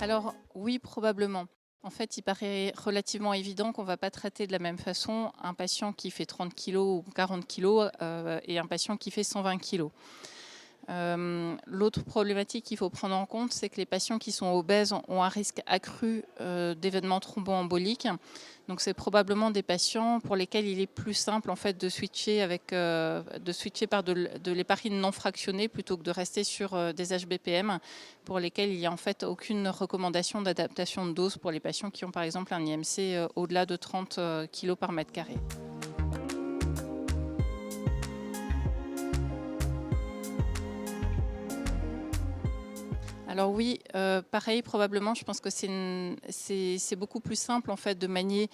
Alors oui, probablement. En fait, il paraît relativement évident qu'on ne va pas traiter de la même façon un patient qui fait 30 kilos ou 40 kilos et un patient qui fait 120 kilos. L'autre problématique qu'il faut prendre en compte, c'est que les patients qui sont obèses ont un risque accru d'événements thromboemboliques. Donc c'est probablement des patients pour lesquels il est plus simple en fait de switcher par de l'héparine non fractionnée plutôt que de rester sur des HBPM pour lesquels il n'y a en fait aucune recommandation d'adaptation de dose pour les patients qui ont par exemple un IMC au-delà de 30 kg par mètre carré. Alors oui, pareil, probablement, je pense que c'est beaucoup plus simple en fait de manier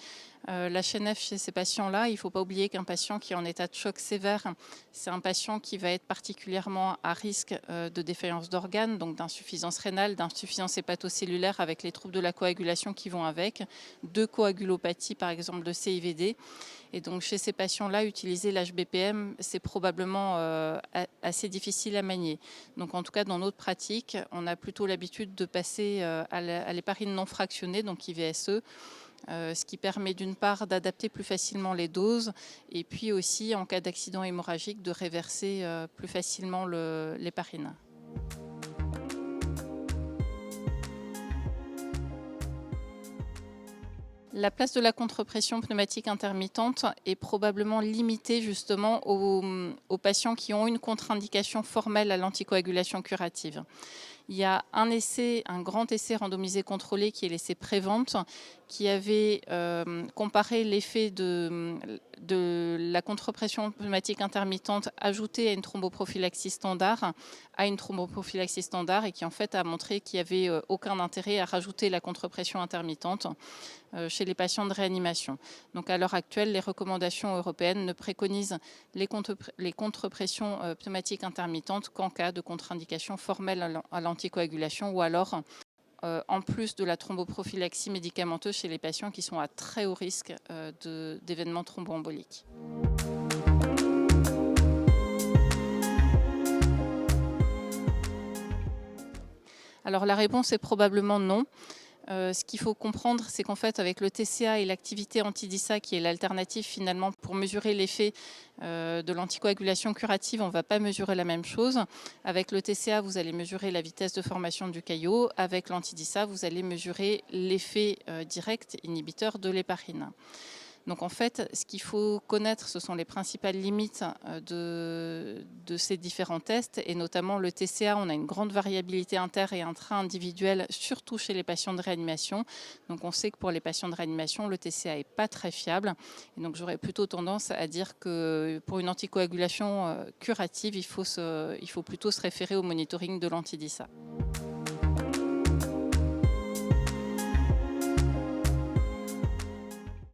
la chaîne F chez ces patients-là. Il ne faut pas oublier qu'un patient qui est en état de choc sévère, c'est un patient qui va être particulièrement à risque de défaillance d'organes, donc d'insuffisance rénale, d'insuffisance hépatocellulaire avec les troubles de la coagulation qui vont avec, de coagulopathie par exemple de CIVD. Et donc chez ces patients-là, utiliser l'HBPM, c'est probablement assez difficile à manier. Donc en tout cas, dans notre pratique, on a plutôt l'habitude de passer à l'héparine non fractionnée, donc IVSE, ce qui permet d'une part d'adapter plus facilement les doses et puis aussi en cas d'accident hémorragique de réverser plus facilement l'héparine. La place de la contrepression pneumatique intermittente est probablement limitée justement aux patients qui ont une contre-indication formelle à l'anticoagulation curative. Il y a un grand essai randomisé contrôlé qui est l'essai Prévente, qui avait comparé l'effet de la contrepression pneumatique intermittente ajoutée à une thromboprophylaxie standard et qui en fait a montré qu'il n'y avait aucun intérêt à rajouter la contrepression intermittente chez les patients de réanimation. Donc à l'heure actuelle, les recommandations européennes ne préconisent les contrepressions pneumatiques intermittentes qu'en cas de contre-indication formelle à l'anticoagulation ou alors en plus de la thromboprophylaxie médicamenteuse chez les patients qui sont à très haut risque d'événements thromboemboliques. Alors la réponse est probablement non. Ce qu'il faut comprendre, c'est qu'en fait, avec le TCA et l'activité anti-DISA, qui est l'alternative finalement pour mesurer l'effet de l'anticoagulation curative, on ne va pas mesurer la même chose. Avec le TCA, vous allez mesurer la vitesse de formation du caillot. Avec l'anti-DISA, vous allez mesurer l'effet direct inhibiteur de l'héparine. Donc en fait, ce qu'il faut connaître, ce sont les principales limites de ces différents tests, et notamment le TCA, on a une grande variabilité inter et intra-individuelle, surtout chez les patients de réanimation. Donc on sait que pour les patients de réanimation, le TCA n'est pas très fiable. Et donc j'aurais plutôt tendance à dire que pour une anticoagulation curative, il faut plutôt se référer au monitoring de l'anti-DISA.